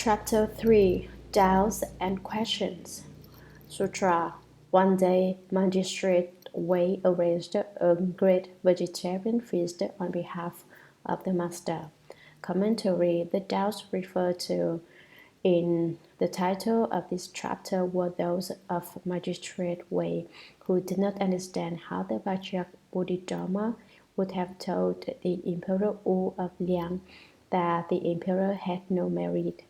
Chapter 3 Doubts and Questions. Sutra. One day, Magistrate Wei arranged a great vegetarian feast on behalf of the master. Commentary. The doubts referred to in the title of this chapter were those of Magistrate Wei, who did not understand how the Patriarch Bodhidharma would have told the Emperor Wu of Liang that the emperor had no merit.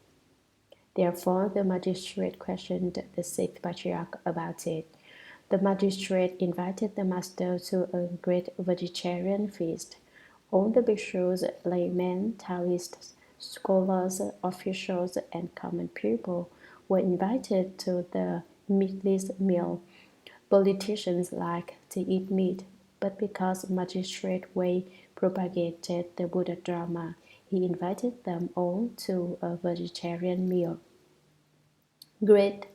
Therefore, the magistrate questioned the Sixth Patriarch about it. The magistrate invited the master to a great vegetarian feast. All the bhikshus, laymen, Taoists, scholars, officials, and common people were invited to the meatless meal. Politicians like to eat meat, but because Magistrate Wei propagated the Buddha Dharma, he invited them all to a vegetarian meal. Great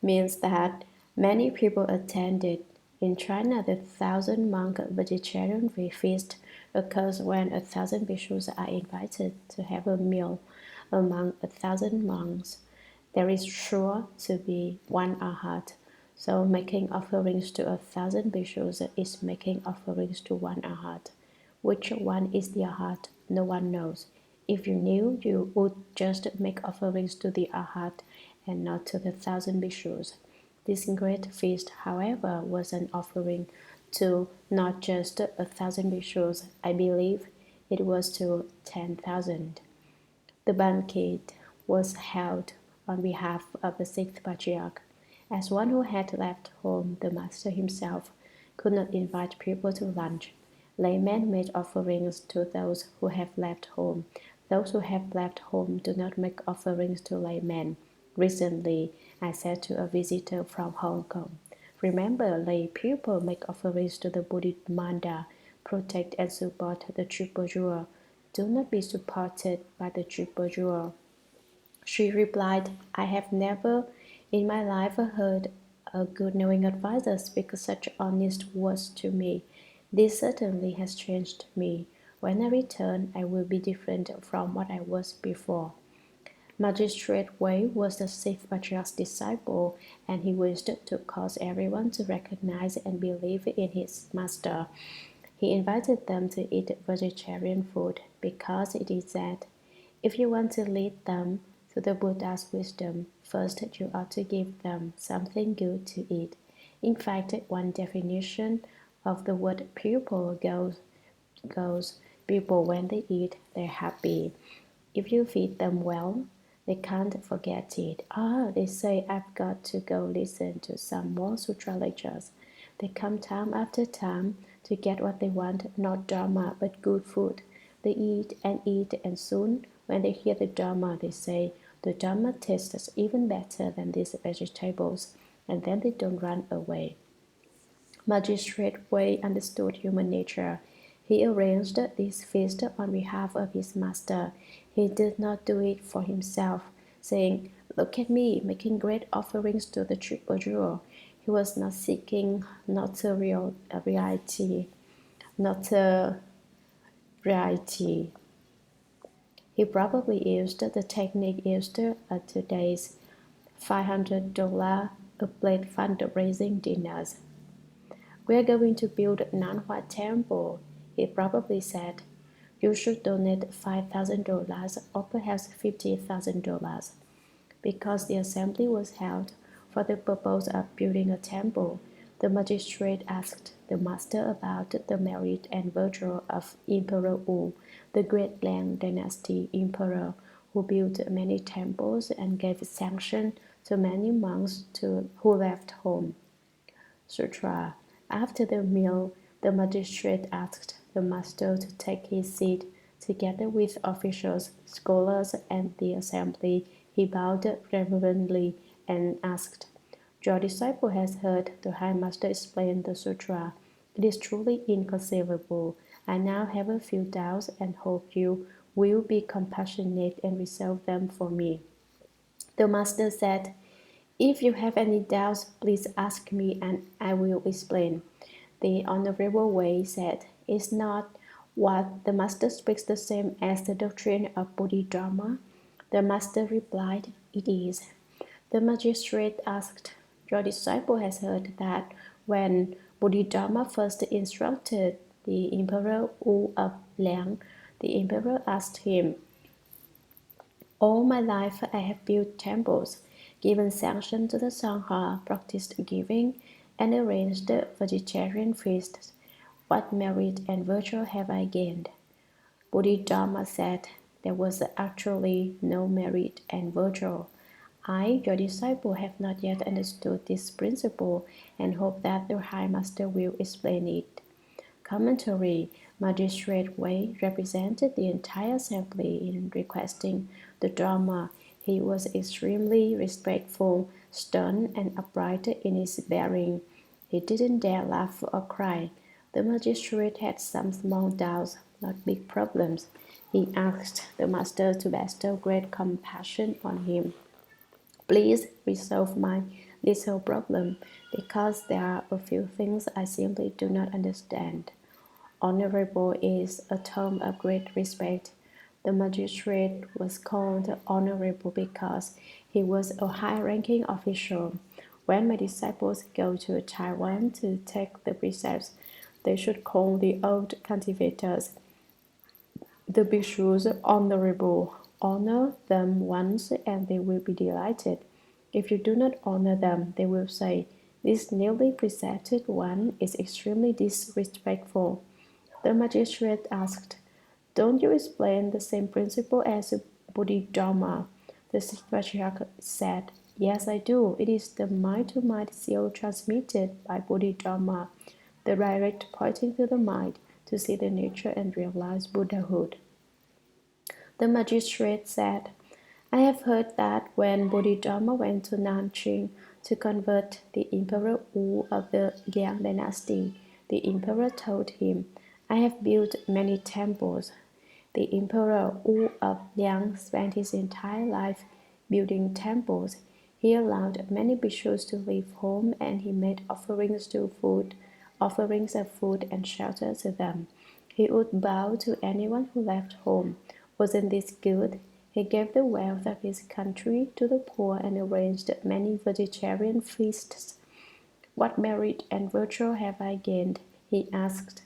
means that many people attended. In China, the 1,000-monk vegetarian feast occurs when 1,000 bhikshus are invited to have a meal among 1,000 monks. There is sure to be one arhat, so making offerings to 1,000 bhikshus is making offerings to one arhat. Which one is the arhat? No one knows. If you knew, you would just make offerings to the arhat and not to the 1,000 bhikshus. This great feast, however, was an offering to not just 1,000 bhikshus. I believe it was to 10,000. The banquet was held on behalf of the Sixth Patriarch. As one who had left home, the master himself could not invite people to lunch. Laymen made offerings to those who have left home. Those who have left home do not make offerings to laymen. Recently, I said to a visitor from Hong Kong, remember, lay people make offerings to the Bodhimanda, protect and support the triple jewel. Do not be supported by the triple jewel. She replied, I have never in my life heard a good knowing advisor speak such honest words to me. This certainly has changed me. When I return, I will be different from what I was before. Magistrate Wei was the Sixth Patriarch's disciple, and he wished to cause everyone to recognize and believe in his master. He invited them to eat vegetarian food because it is said, if you want to lead them to the Buddha's wisdom, first you ought to give them something good to eat. In fact, one definition of the word pupil goes, people when they eat, they're happy. If you feed them well, they can't forget it. They say, I've got to go listen to some more Sutra lectures. They come time after time to get what they want, not Dharma, but good food. They eat, and soon, when they hear the Dharma, they say, the Dharma tastes even better than these vegetables, and then they don't run away. Magistrate Wei understood human nature. He arranged this feast on behalf of his master. He did not do it for himself, saying, look at me, making great offerings to the triple jewel. He was not seeking notoriety. He probably used the technique used at today's $500 a plate fundraising dinners. We are going to build Nan Hua Temple, he probably said. You should donate $5,000 or perhaps $50,000. Because the assembly was held for the purpose of building a temple, the magistrate asked the master about the merit and virtue of Emperor Wu, the great Liang dynasty emperor who built many temples and gave sanction to many monks who left home. Sutra. After the meal, the magistrate asked the master to take his seat. Together with officials, scholars, and the assembly, he bowed reverently and asked, your disciple has heard the High Master explain the Sutra. It is truly inconceivable. I now have a few doubts and hope you will be compassionate and resolve them for me. The Master said, if you have any doubts, please ask me and I will explain. The Honorable Wei said, is not what the Master speaks the same as the doctrine of Bodhidharma? The master replied, "It is." The magistrate asked, "Your disciple has heard that when Bodhidharma first instructed the Emperor Wu of Liang, the emperor asked him, 'All my life I have built temples, given sanction to the Sangha, practiced giving, and arranged vegetarian feasts. What merit and virtue have I gained?' Bodhidharma said, 'There was actually no merit and virtue. I, your disciple, have not yet understood this principle and hope that the High Master will explain it.'" Commentary. Magistrate Wei represented the entire assembly in requesting the Dharma. He was extremely respectful, stern, and upright in his bearing. He didn't dare laugh or cry. The magistrate had some small doubts, not big problems. He asked the master to bestow great compassion on him. "Please resolve my little problem, because there are a few things I simply do not understand." Honorable is a term of great respect. The magistrate was called honorable because he was a high-ranking official. When my disciples go to Taiwan to take the precepts, they should call the old cultivators, the bhikshus, honorable. Honor them once and they will be delighted. If you do not honor them, they will say, "This newly precepted one is extremely disrespectful." The magistrate asked, "Don't you explain the same principle as Bodhidharma?" The Sixth Patriarch said, "Yes, I do. It is the mind-to-mind seal transmitted by Bodhidharma, the direct pointing to the mind to see the nature and realize Buddhahood." The magistrate said, "I have heard that when Bodhidharma went to Nanjing to convert the Emperor Wu of the Liang dynasty, the emperor told him, 'I have built many temples.' The Emperor Wu of Liang spent his entire life building temples. He allowed many bhikshus to leave home and he made offerings of food and shelter to them. He would bow to anyone who left home. Wasn't this good? He gave the wealth of his country to the poor and arranged many vegetarian feasts. What merit and virtue have I gained?" he asked.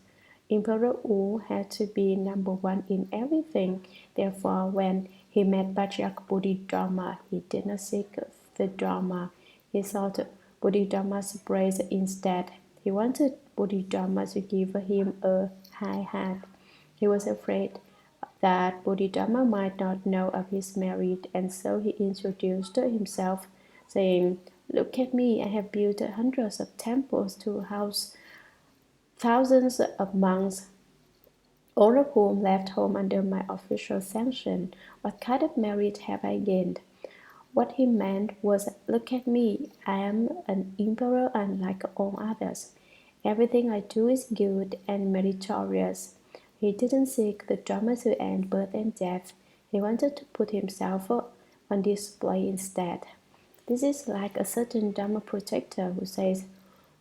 Emperor Wu had to be number one in everything. Therefore, when he met Patriarch Bodhidharma, he did not seek the Dharma. He sought Bodhidharma's praise instead. He wanted Bodhidharma to give him a high hat. He was afraid that Bodhidharma might not know of his merit, and so he introduced himself, saying, "Look at me, I have built hundreds of temples to house thousands of monks, all of whom left home under my official sanction. What kind of merit have I gained?" What he meant was, "Look at me, I am an emperor unlike all others. Everything I do is good and meritorious." He didn't seek the Dharma to end birth and death. He wanted to put himself on display instead. This is like a certain Dharma protector who says,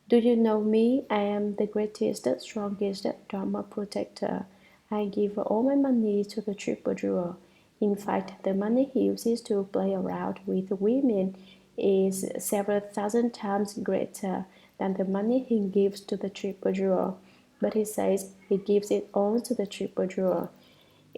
"Do you know me? I am the greatest, strongest Dharma protector. I give all my money to the triple jewel. In fact, the money he uses to play around with women is several thousand times greater than the money he gives to the triple jewel. But he says he gives it all to the triple jewel.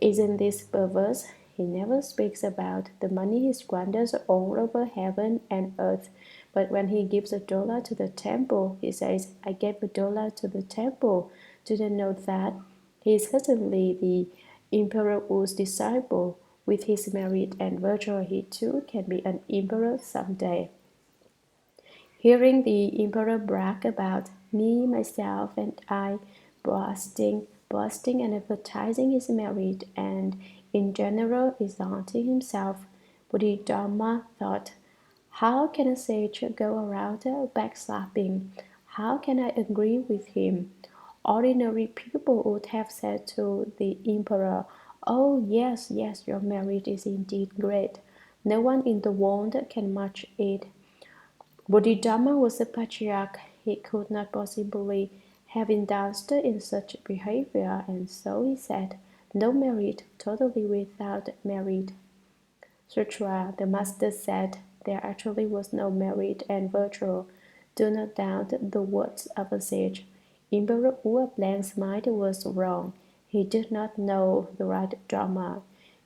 Isn't this perverse? He never speaks about the money he squanders all over heaven and earth, but when he gives $1 to the temple, he says, 'I gave $1 to the temple.' Do you know that? He is certainly the Emperor Wu's disciple. With his merit and virtue, he too can be an emperor someday." Hearing the emperor brag about "me, myself, and I," boasting and advertising his merit, and in general exalting himself, Bodhidharma thought, "How can a sage go around backslapping? How can I agree with him?" Ordinary people would have said to the emperor, "Oh, yes, yes, your merit is indeed great. No one in the world can match it." Bodhidharma was a patriarch. He could not possibly have indulged in such behavior, and so he said, "No merit, totally without merit." Sutra, the master said, there actually was no merit and virtue. Do not doubt the words of a sage. Emperor Wu Blank's mind was wrong. He did not know the right Dharma.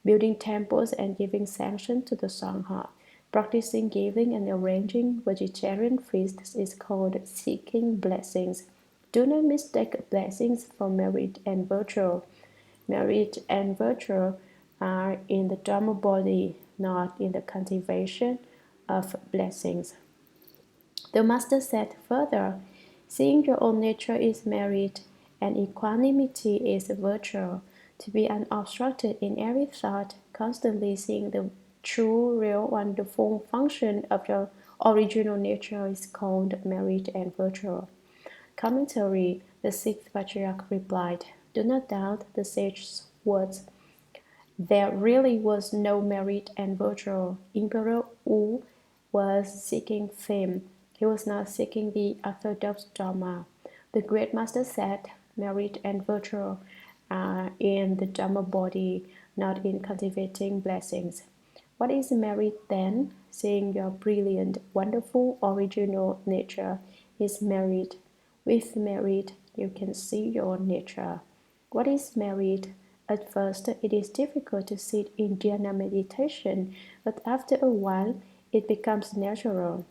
Building temples and giving sanction to the Sangha, practicing giving and arranging vegetarian feasts is called seeking blessings. Do not mistake blessings for merit and virtue. Merit and virtue are in the Dharma body, not in the cultivation of blessings. The Master said further, seeing your own nature is merit, and equanimity is virtue. To be unobstructed in every thought, constantly seeing the true, real, wonderful function of your original nature is called merit and virtue. Commentary. The Sixth Patriarch replied, do not doubt the sage's words. There really was no merit and virtue. Emperor Wu was seeking fame. He was not seeking the orthodox Dharma. The great master said, merit and virtue are in the Dharma body, not in cultivating blessings. What is merit then? Seeing your brilliant, wonderful, original nature is merit. With merit, you can see your nature. What is merit? At first, it is difficult to sit in dhyana meditation, but after a while, it becomes natural.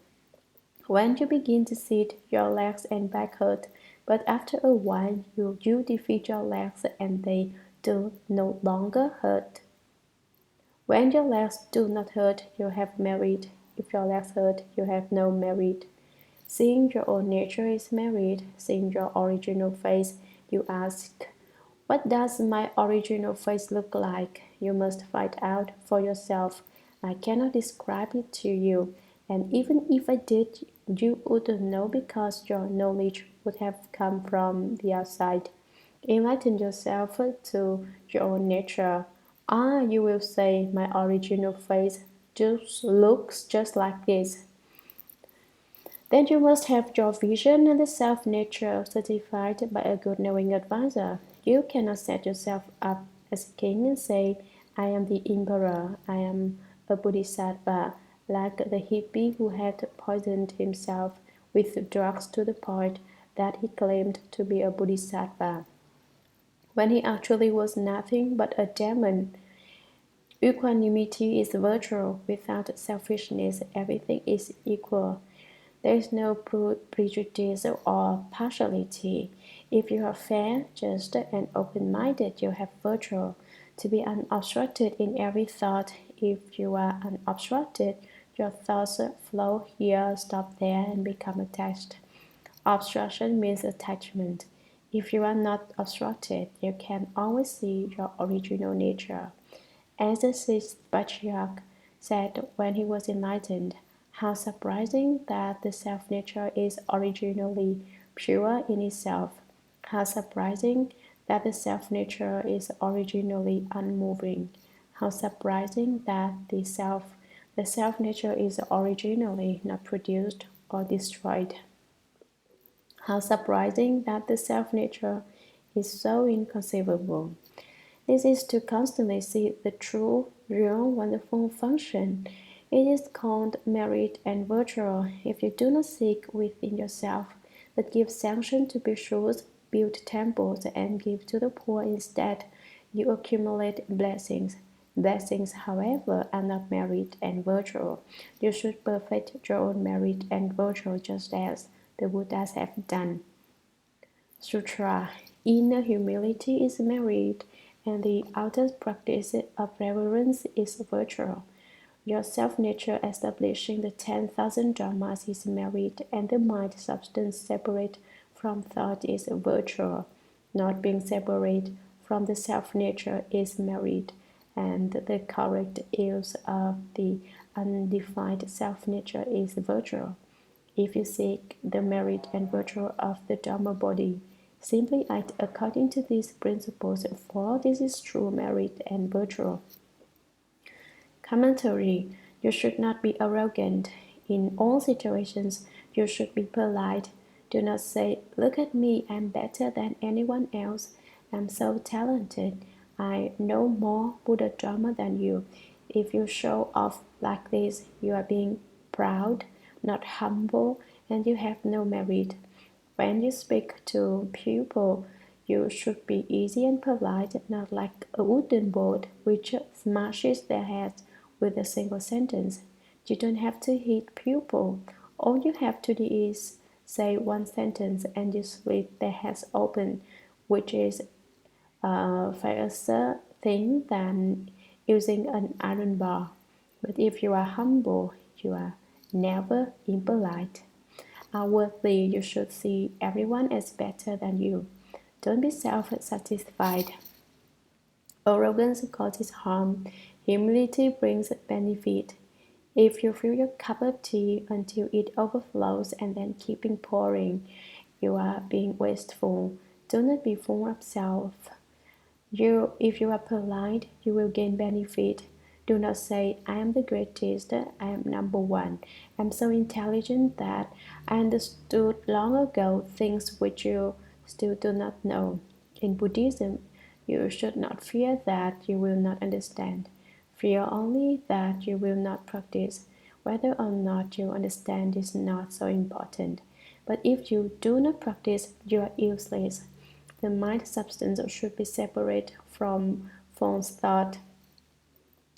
When you begin to sit, your legs and back hurt, but after a while, you defeat your legs and they do no longer hurt. When your legs do not hurt, you have merit. If your legs hurt, you have no merit. Seeing your own nature is merit. Seeing your original face, you ask, what does my original face look like? You must find out for yourself. I cannot describe it to you, and even if I did, you wouldn't know because your knowledge would have come from the outside. Enlighten yourself to your own nature. Ah, you will say, my original face just looks just like this. Then you must have your vision and the self-nature certified by a good knowing advisor. You cannot set yourself up as a king and say, I am the emperor, I am a bodhisattva, like the hippie who had poisoned himself with drugs to the point that he claimed to be a bodhisattva, when he actually was nothing but a demon. Equanimity is virtue. Without selfishness, everything is equal. There is no prejudice or partiality. If you are fair, just, and open-minded, you have virtue. To be unobstructed in every thought. If you are unobstructed, your thoughts flow here, stop there, and become attached. Obstruction means attachment. If you are not obstructed, you can always see your original nature. As the Sixth Patriarch said when he was enlightened, how surprising that the self-nature is originally pure in itself. How surprising that the self-nature is originally unmoving. How surprising that the self-nature is originally not produced or destroyed. How surprising that the self-nature is so inconceivable. This is to constantly see the true, real, wonderful function. It is called merit and virtue. If you do not seek within yourself, but give sanction to bhikshus, build temples, and give to the poor instead, you accumulate blessings. Blessings, however, are not merit and virtue. You should perfect your own merit and virtue just as the Buddhas have done. Sutra. Inner humility is merit, and the outer practice of reverence is virtue. Your self-nature establishing the 10,000 dharmas is merit, and the mind substance separate from thought is virtue. Not being separate from the self-nature is merit, and the correct use of the undefined self-nature is virtue. If you seek the merit and virtue of the Dharma body, simply act according to these principles, for this is true merit and virtue. Commentary. You should not be arrogant. In all situations, you should be polite. Do not say, look at me, I'm better than anyone else. I'm so talented. I know more Buddha Dharma than you. If you show off like this, you are being proud, not humble, and you have no merit. When you speak to people, you should be easy and polite, not like a wooden board which smashes their heads with a single sentence. You don't have to hit people. All you have to do is say one sentence and you split their heads open, which is a faster thing than using an iron bar. But if you are humble, you are never impolite. Outwardly, you should see everyone as better than you. Don't be self-satisfied. Arrogance causes harm. Humility brings benefit. If you fill your cup of tea until it overflows and then keeping pouring, you are being wasteful. Do not be full of self. If you are polite, you will gain benefit. Do not say, I am the greatest, I am number one. I'm so intelligent that I understood long ago things which you still do not know. In Buddhism, you should not fear that you will not understand. Fear only that you will not practice. Whether or not you understand is not so important. But if you do not practice, you are useless. The mind substance should be separate from false thought,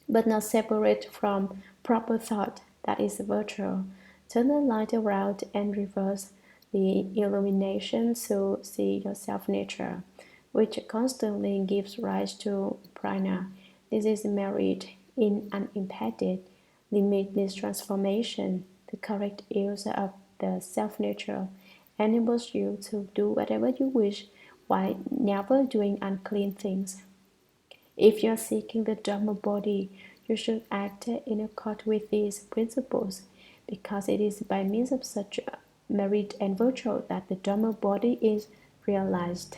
but not separate from proper thought, that is virtual. Turn the light around and reverse the illumination to see your self-nature, which constantly gives rise to prana. This is merit in unimpeded, limitless transformation. The correct use of the self-nature enables you to do whatever you wish while never doing unclean things. If you are seeking the Dharma body, you should act in accord with these principles, because it is by means of such merit and virtue that the Dharma body is realized.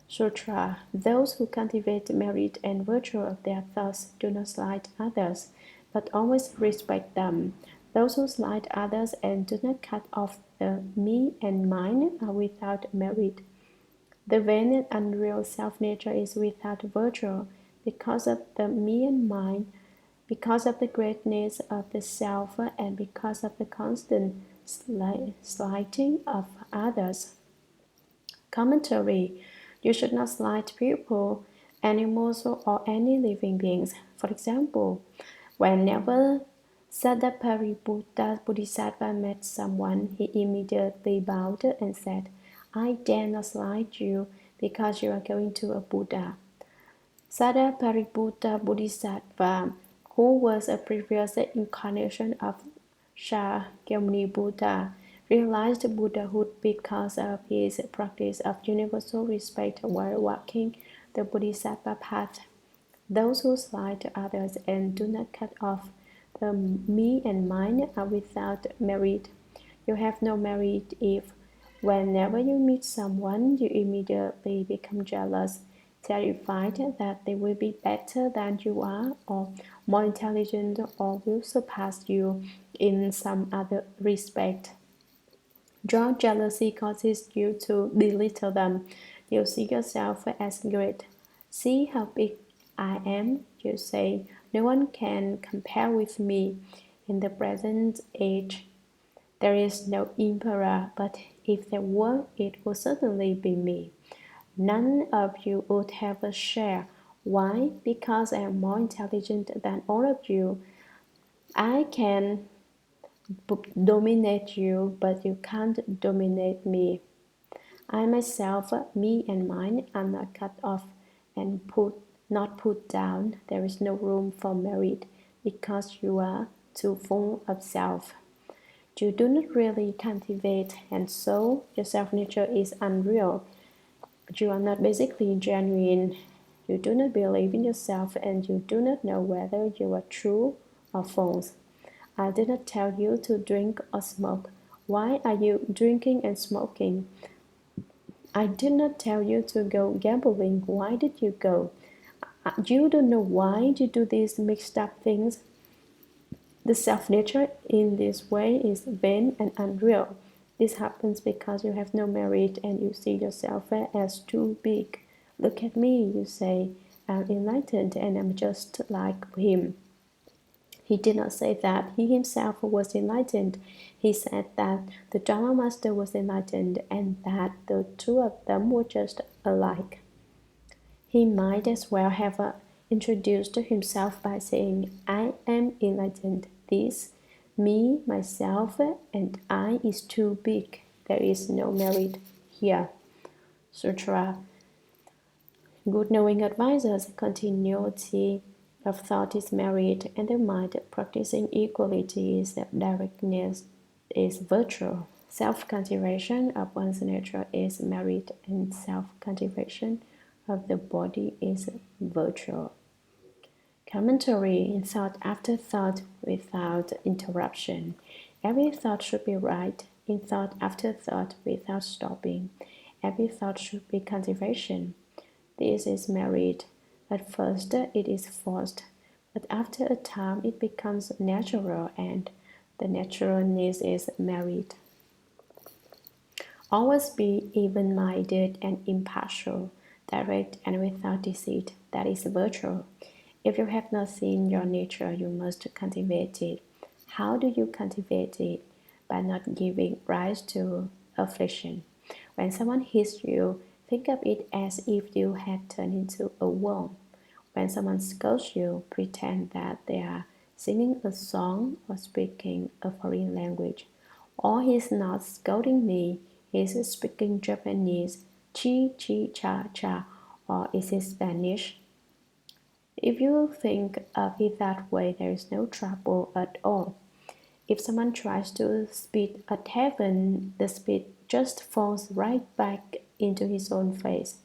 Sutra. Those who cultivate merit and virtue of their thoughts do not slight others, but always respect them. Those who slight others and do not cut off the me and mine are without merit. The vain and unreal self-nature is without virtue because of the me and mine, because of the greatness of the self, and because of the constant slighting of others. Commentary. You should not slight people, animals, or any living beings. For example, whenever Sadapariputta Bodhisattva met someone, he immediately bowed and said, I dare not slight you because you are going to a Buddha. Sadapariputta Bodhisattva, who was a previous incarnation of Shakyamuni Buddha, realized Buddhahood because of his practice of universal respect while walking the Bodhisattva path. Those who slight others and do not cut off the me and mine are without merit. You have no merit if, whenever you meet someone, you immediately become jealous, terrified that they will be better than you are, or more intelligent, or will surpass you in some other respect. Your jealousy causes you to belittle them. You see yourself as great. See how big I am, you say. No one can compare with me. In the present age, there is no emperor, but if there were, it would certainly be me. None of you would have a share. Why? Because I am more intelligent than all of you. I can dominate you, but you can't dominate me. I myself, me and mine, are not cut off and not put down. There is no room for merit because you are too full of self. You do not really cultivate, and so your self-nature is unreal. You are not basically genuine. You do not believe in yourself, and you do not know whether you are true or false. I did not tell you to drink or smoke. Why are you drinking and smoking? I did not tell you to go gambling. Why did you go? You don't know why you do these mixed up things. The self-nature in this way is vain and unreal. This happens because you have no merit and you see yourself as too big. Look at me, you say. I'm enlightened and I'm just like him. He did not say that he himself was enlightened. He said that the Dharma master was enlightened and that the two of them were just alike. He might as well have introduced himself by saying, I am enlightened. This, me, myself, and I is too big. There is no merit here. Sutra. Good knowing advisors, continuity of thought is merit, and the mind practicing equality is directness is virtue. Self-cultivation of one's nature is merit, and self-cultivation of the body is virtue. Commentary in thought after thought without interruption. Every thought should be right in thought after thought without stopping. Every thought should be cultivation. This is merit. At first it is forced, but after a time it becomes natural, and the naturalness is merit. Always be even-minded and impartial, direct and without deceit. That is virtue. If you have not seen your nature, you must cultivate it. How do you cultivate it? By not giving rise to affliction. When someone hits you, think of it as if you had turned into a worm. When someone scolds you, pretend that they are singing a song or speaking a foreign language. Or he's not scolding me, he's speaking Japanese, chi chi cha cha, or is it Spanish? If you think of it that way, there is no trouble at all. If someone tries to spit at heaven, the spit just falls right back into his own face.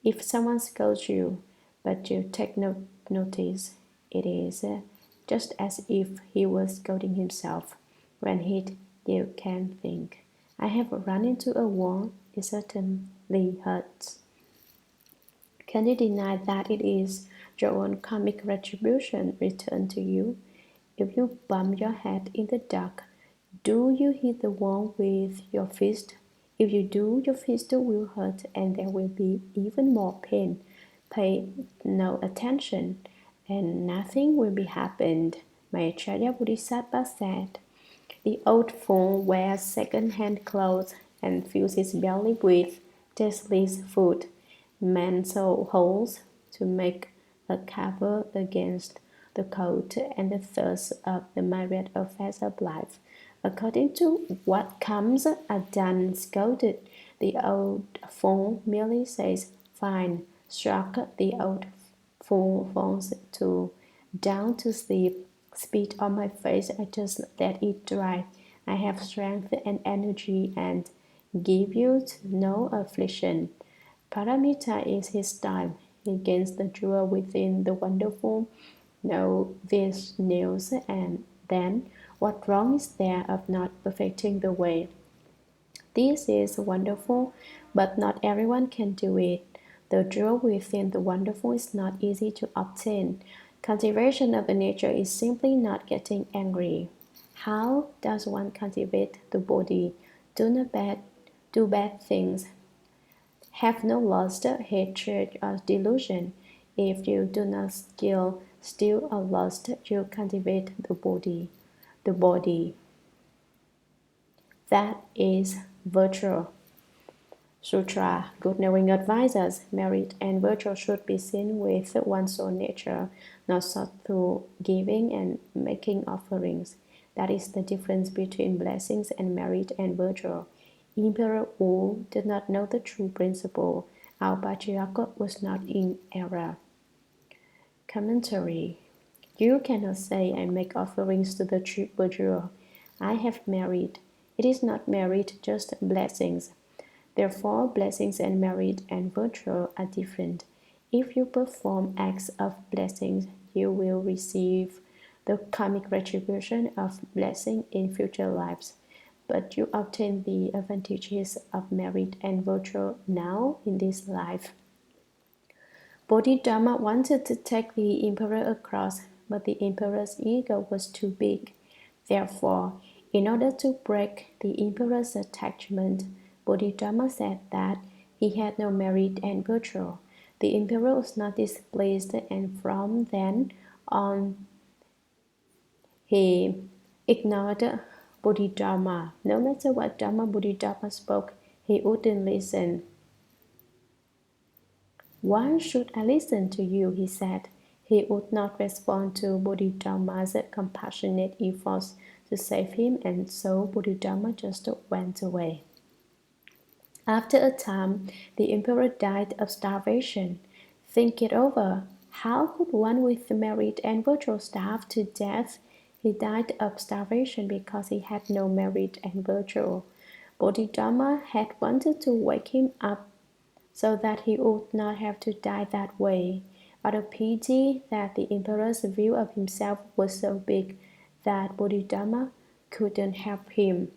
If someone scolds you, but you take no notice, it is just as if he was scolding himself. When hit, you can think, I have run into a wall, it certainly hurts. Can you deny that it is your own karmic retribution returned to you? If you bump your head in the dark, do you hit the wall with your fist? If you do, your fist will hurt and there will be even more pain. Pay no attention and nothing will be happened. My Acharya Bodhisattva said, the old fool wears second-hand clothes and fills his belly with tasteless food. Man sew holes to make a cover against the cold and the thirst of the myriad affairs of life. According to what comes are done scolded, the old fool merely says, fine, struck the old fool falls down to sleep. Spit on my face, I just let it dry. I have strength and energy and give you no affliction. Paramita is his style. He gains the jewel within the wonderful. Know these news, and then what wrong is there of not perfecting the way? This is wonderful, but not everyone can do it. The jewel within the wonderful is not easy to obtain. Cultivation of the nature is simply not getting angry. How does one cultivate the body? Do bad things. Have no lust, hatred, or delusion. If you do not steal or lust, you cultivate the body. The body. That is virtue. Sutra. Good knowing advisors, merit and virtue should be seen with one's own nature, not sought through giving and making offerings. That is the difference between blessings and merit and virtue. Emperor Wu did not know the true principle. Our Patriarch was not in error. Commentary. You cannot say, I make offerings to the true virtue. I have merit. It is not merit, just blessings. Therefore, blessings and merit and virtue are different. If you perform acts of blessings, you will receive the karmic retribution of blessing in future lives. But you obtain the advantages of merit and virtue now in this life. Bodhidharma wanted to take the emperor across, but the emperor's ego was too big. Therefore, in order to break the emperor's attachment, Bodhidharma said that he had no merit and virtue. The emperor was not displeased, and from then on he ignored Bodhidharma. No matter what Dharma Bodhidharma spoke, he wouldn't listen. "Why should I listen to you?" he said. He would not respond to Bodhidharma's compassionate efforts to save him, and so Bodhidharma just went away. After a time, the emperor died of starvation. Think it over. How could one with merit and virtue starve to death? He died of starvation because he had no merit and virtue. Bodhidharma had wanted to wake him up so that he would not have to die that way. But a pity that the emperor's view of himself was so big that Bodhidharma couldn't help him.